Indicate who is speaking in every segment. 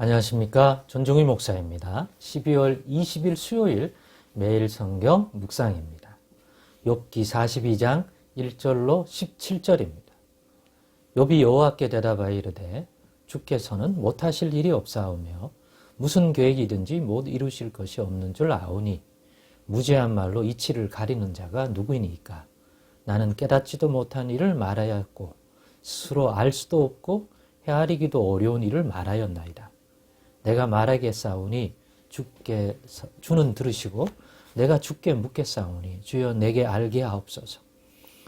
Speaker 1: 안녕하십니까. 전종희 목사입니다. 12월 20일 수요일 매일 성경 묵상입니다. 욥기 42장 1절로 17절입니다. 욥이 여호와께 대답하여 이르되 주께서는 못하실 일이 없사오며 무슨 계획이든지 못 이루실 것이 없는 줄 아오니 무죄한 말로 이치를 가리는 자가 누구이니까. 나는 깨닫지도 못한 일을 말하였고 스스로 알 수도 없고 헤아리기도 어려운 일을 말하였나이다. 내가 말하겠사오니 주는 들으시고 내가 주께 묻겠사오니 주여 내게 알게 하옵소서.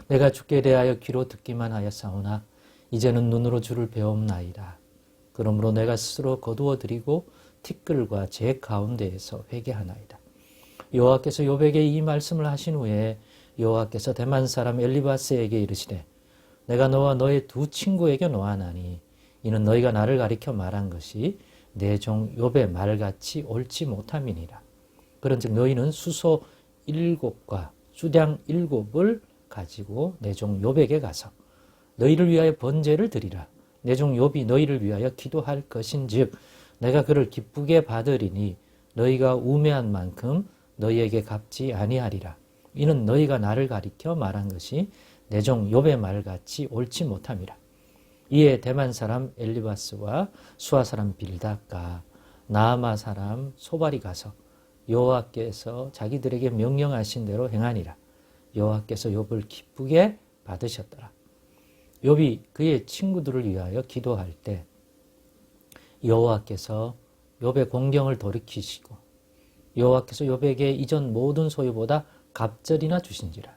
Speaker 1: 내가 주께 대하여 귀로 듣기만 하였사오나 이제는 눈으로 주를 배움나이다. 그러므로 내가 스스로 거두어 드리고 티끌과 제 가운데에서 회개하나이다. 여호와께서 욥에게 이 말씀을 하신 후에 여호와께서 대만 사람 엘리바스에게 이르시되 내가 너와 너의 두 친구에게 노하나니 이는 너희가 나를 가리켜 말한 것이 내 종 욥의 말같이 옳지 못함이니라. 그런즉 너희는 수소 7과 수량 7을 가지고 내 종 욥에게 가서 너희를 위하여 번제를 드리라. 내 종 욥이 너희를 위하여 기도할 것인즉 내가 그를 기쁘게 받으리니 너희가 우매한 만큼 너희에게 갚지 아니하리라. 이는 너희가 나를 가리켜 말한 것이 내 종 욥의 말같이 옳지 못함이라. 이에 대만 사람 엘리바스와 수아 사람 빌닷과 나아마 사람 소발이 가서 여호와께서 자기들에게 명령하신 대로 행하니라. 여호와께서 욥을 기쁘게 받으셨더라. 욥이 그의 친구들을 위하여 기도할 때 여호와께서 욥의 공경을 돌이키시고 여호와께서 욥에게 이전 모든 소유보다 갑절이나 주신지라.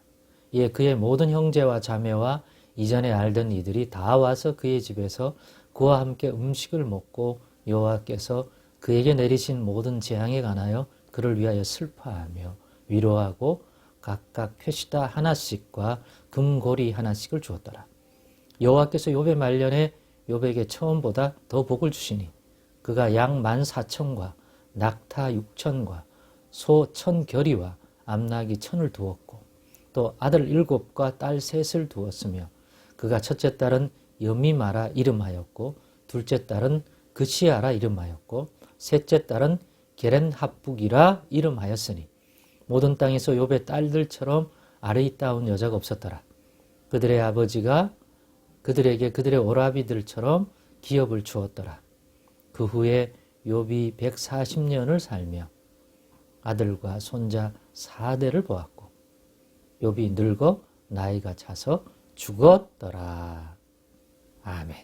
Speaker 1: 이에 그의 모든 형제와 자매와 이전에 알던 이들이 다 와서 그의 집에서 그와 함께 음식을 먹고 여호와께서 그에게 내리신 모든 재앙에 관하여 그를 위하여 슬퍼하며 위로하고 각각 회시다 하나씩과 금고리 하나씩을 주었더라. 여호와께서 욥의 말년에 욥에게 처음보다 더 복을 주시니 그가 양 14,000과 낙타 6,000과 소 1,000결이와 암나귀 1,000을 두었고 또 아들 7과 딸 3을 두었으며 그가 첫째 딸은 여미마라 이름하였고 둘째 딸은 그시아라 이름하였고 셋째 딸은 게렌합북이라 이름하였으니 모든 땅에서 욥의 딸들처럼 아르이따운 여자가 없었더라. 그들의 아버지가 그들에게 그들의 오라비들처럼 기업을 주었더라. 그 후에 욥이 140년을 살며 아들과 손자 4대를 보았고 욥이 늙어 나이가 차서 죽었더라. 아멘.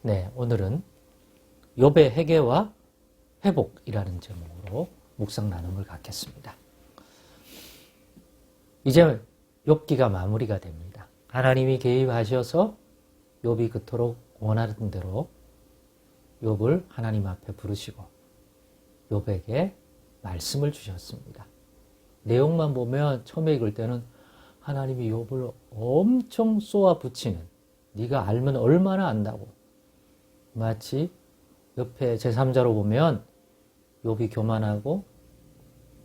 Speaker 1: 네, 오늘은 욥의 회개와 회복이라는 제목으로 묵상 나눔을 갖겠습니다. 이제 욥기가 마무리가 됩니다. 하나님이 개입하셔서 욥이 그토록 원하는 대로 욥을 하나님 앞에 부르시고 욥에게 말씀을 주셨습니다. 내용만 보면 처음에 읽을 때는 하나님이 욥을 엄청 쏘아붙이는, 네가 알면 얼마나 안다고, 마치 옆에 제3자로 보면 욥이 교만하고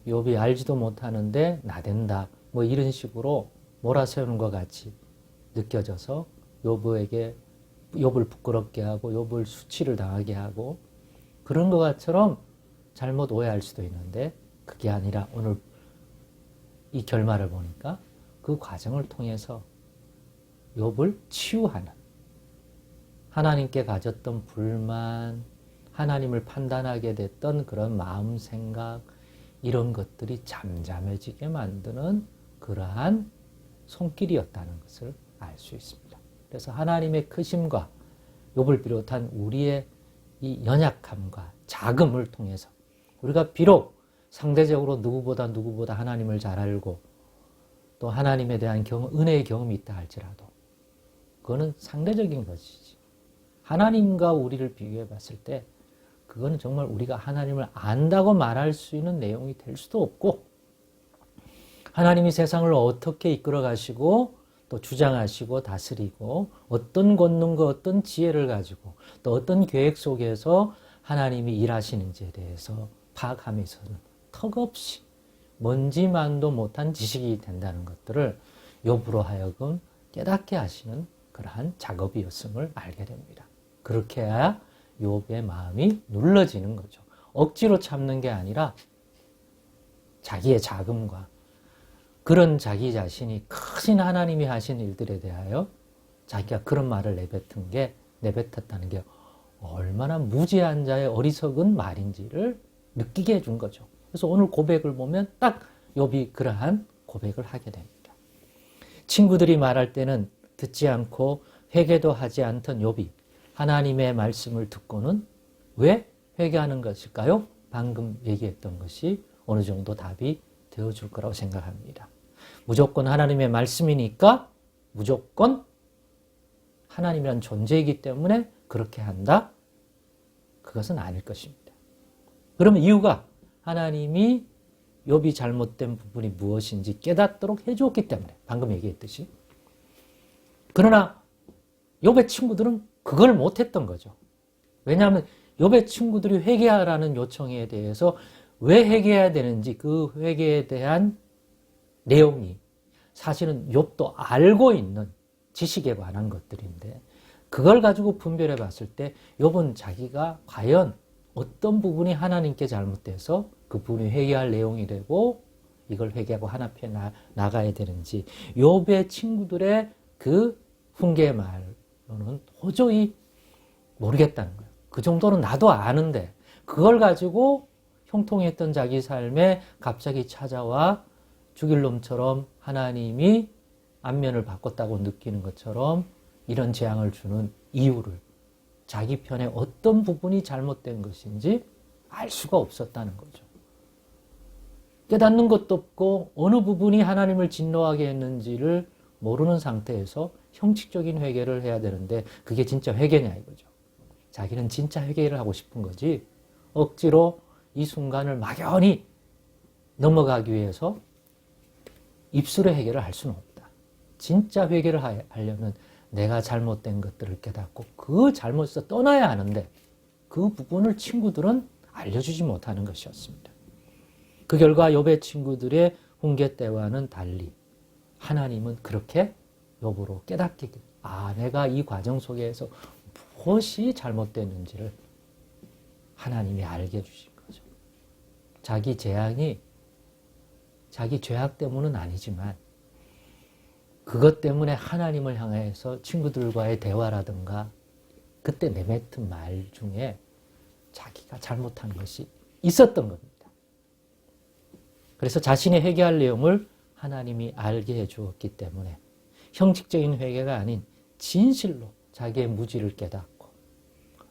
Speaker 1: 욥이 알지도 못하는데 나댄다 뭐 이런 식으로 몰아세우는 것 같이 느껴져서 욥을 부끄럽게 하고 욥을 수치를 당하게 하고 그런 것처럼 잘못 오해할 수도 있는데 그게 아니라 오늘 이 결말을 보니까 그 과정을 통해서 욥을 치유하는, 하나님께 가졌던 불만, 하나님을 판단하게 됐던 그런 마음, 생각 이런 것들이 잠잠해지게 만드는 그러한 손길이었다는 것을 알 수 있습니다. 그래서 하나님의 크심과 욥을 비롯한 우리의 이 연약함과 작음을 통해서 우리가 비록 상대적으로 누구보다 하나님을 잘 알고 또 하나님에 대한 은혜의 경험이 있다 할지라도 그거는 상대적인 것이지. 하나님과 우리를 비교해 봤을 때 그거는 정말 우리가 하나님을 안다고 말할 수 있는 내용이 될 수도 없고 하나님이 세상을 어떻게 이끌어 가시고 또 주장하시고 다스리고 어떤 권능과 어떤 지혜를 가지고 또 어떤 계획 속에서 하나님이 일하시는지에 대해서 파악하면서는 턱없이 먼지만도 못한 지식이 된다는 것들을 욥으로 하여금 깨닫게 하시는 그러한 작업이었음을 알게 됩니다. 그렇게 해야 욥의 마음이 눌러지는 거죠. 억지로 참는 게 아니라 자기의 자금과 그런 자기 자신이 크신 하나님이 하신 일들에 대하여 자기가 그런 말을 내뱉었다는 게 얼마나 무지한 자의 어리석은 말인지를 느끼게 해준 거죠. 그래서 오늘 고백을 보면 딱 욥이 그러한 고백을 하게 됩니다. 친구들이 말할 때는 듣지 않고 회개도 하지 않던 욥이 하나님의 말씀을 듣고는 왜 회개하는 것일까요? 방금 얘기했던 것이 어느 정도 답이 되어줄 거라고 생각합니다. 무조건 하나님의 말씀이니까 무조건 하나님이란 존재이기 때문에 그렇게 한다? 그것은 아닐 것입니다. 그러면 이유가 하나님이 욥이 잘못된 부분이 무엇인지 깨닫도록 해주었기 때문에 방금 얘기했듯이. 그러나 욥의 친구들은 그걸 못했던 거죠. 왜냐하면 욥의 친구들이 회개하라는 요청에 대해서 왜 회개해야 되는지 그 회개에 대한 내용이 사실은 욥도 알고 있는 지식에 관한 것들인데 그걸 가지고 분별해 봤을 때 욥은 자기가 과연 어떤 부분이 하나님께 잘못돼서 그 부분이 회개할 내용이 되고 이걸 회개하고 하나 앞에 나가야 되는지 욥의 친구들의 그 훈계 말로는 도저히 모르겠다는 거예요. 그 정도는 나도 아는데 그걸 가지고 형통했던 자기 삶에 갑자기 찾아와 죽일 놈처럼 하나님이 안면을 바꿨다고 느끼는 것처럼 이런 재앙을 주는 이유를 자기 편에 어떤 부분이 잘못된 것인지 알 수가 없었다는 거죠. 깨닫는 것도 없고 어느 부분이 하나님을 진노하게 했는지를 모르는 상태에서 형식적인 회개를 해야 되는데 그게 진짜 회개냐 이거죠. 자기는 진짜 회개를 하고 싶은 거지 억지로 이 순간을 막연히 넘어가기 위해서 입술의 회개를 할 수는 없다. 진짜 회개를 하려면 내가 잘못된 것들을 깨닫고 그 잘못에서 떠나야 하는데 그 부분을 친구들은 알려주지 못하는 것이었습니다. 그 결과 욥의 친구들의 훈계 때와는 달리 하나님은 그렇게 욥으로 깨닫게 내가 이 과정 속에서 무엇이 잘못됐는지를 하나님이 알게 해주신 거죠. 자기 재앙이 자기 죄악 때문은 아니지만 그것 때문에 하나님을 향해서 친구들과의 대화라든가 그때 내뱉은 말 중에 자기가 잘못한 것이 있었던 겁니다. 그래서 자신의 회개할 내용을 하나님이 알게 해주었기 때문에 형식적인 회개가 아닌 진실로 자기의 무지를 깨닫고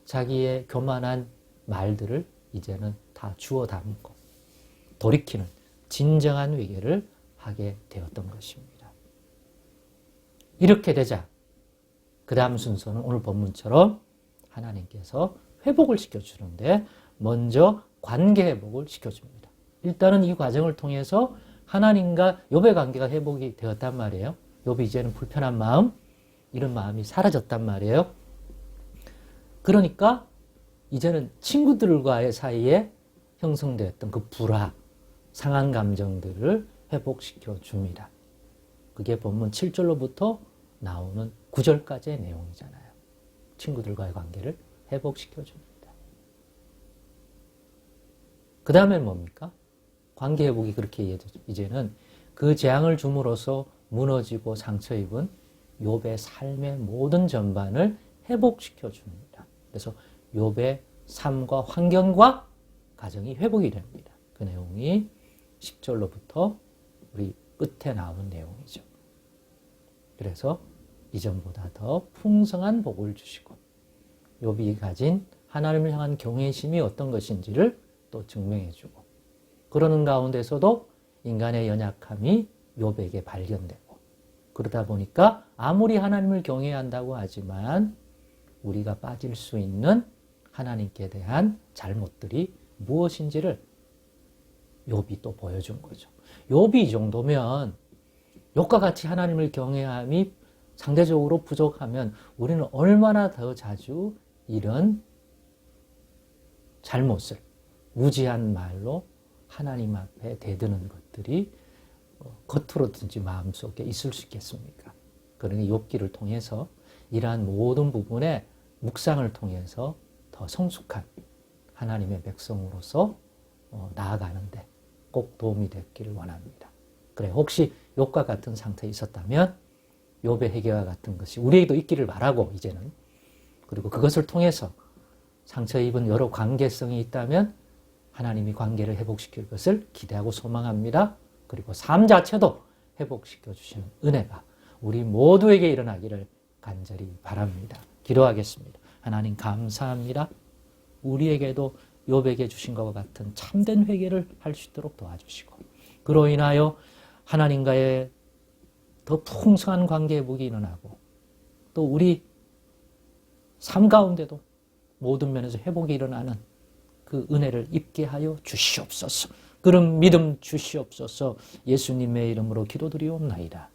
Speaker 1: 자기의 교만한 말들을 이제는 다 주워 담고 돌이키는 진정한 회개를 하게 되었던 것입니다. 이렇게 되자 그 다음 순서는 오늘 본문처럼 하나님께서 회복을 시켜주는데 먼저 관계 회복을 시켜줍니다. 일단은 이 과정을 통해서 하나님과 욥의 관계가 회복이 되었단 말이에요. 욥이 이제는 불편한 마음, 이런 마음이 사라졌단 말이에요. 그러니까 이제는 친구들과의 사이에 형성되었던 그 불화, 상한 감정들을 회복시켜 줍니다. 그게 본문 7절로부터 나오는 9절까지의 내용이잖아요. 친구들과의 관계를 회복시켜 줍니다. 그 다음엔 뭡니까? 관계 회복이 그렇게 이해되죠. 이제는 그 재앙을 줌으로써 무너지고 상처 입은 욥의 삶의 모든 전반을 회복시켜 줍니다. 그래서 욥의 삶과 환경과 가정이 회복이 됩니다. 그 내용이 10절로부터 우리 끝에 나오는 내용이죠. 그래서 이전보다 더 풍성한 복을 주시고 욥이 가진 하나님을 향한 경외심이 어떤 것인지를 또 증명해 주고 그러는 가운데서도 인간의 연약함이 욥에게 발견되고 그러다 보니까 아무리 하나님을 경외한다고 하지만 우리가 빠질 수 있는 하나님께 대한 잘못들이 무엇인지를 욥이 또 보여준 거죠. 욥이 이 정도면 욥과 같이 하나님을 경외함이 상대적으로 부족하면 우리는 얼마나 더 자주 이런 잘못을 무지한 말로 하나님 앞에 대드는 것들이 겉으로든지 마음속에 있을 수 있겠습니까? 그러니 욥기를 통해서 이러한 모든 부분에 묵상을 통해서 더 성숙한 하나님의 백성으로서 나아가는데 꼭 도움이 됐기를 원합니다. 그래, 혹시 욥과 같은 상태에 있었다면 욥의 회개와 같은 것이 우리에게도 있기를 바라고 이제는, 그리고 그것을 통해서 상처 입은 여러 관계성이 있다면 하나님이 관계를 회복시킬 것을 기대하고 소망합니다. 그리고 삶 자체도 회복시켜 주시는 은혜가 우리 모두에게 일어나기를 간절히 바랍니다. 기도하겠습니다. 하나님 감사합니다. 우리에게도 욥에게 주신 것과 같은 참된 회개를 할 수 있도록 도와주시고, 그로 인하여 하나님과의 더 풍성한 관계 회복이 일어나고, 또 우리 삶 가운데도 모든 면에서 회복이 일어나는 그 은혜를 입게 하여 주시옵소서. 그런 믿음 주시옵소서. 예수님의 이름으로 기도드리옵나이다.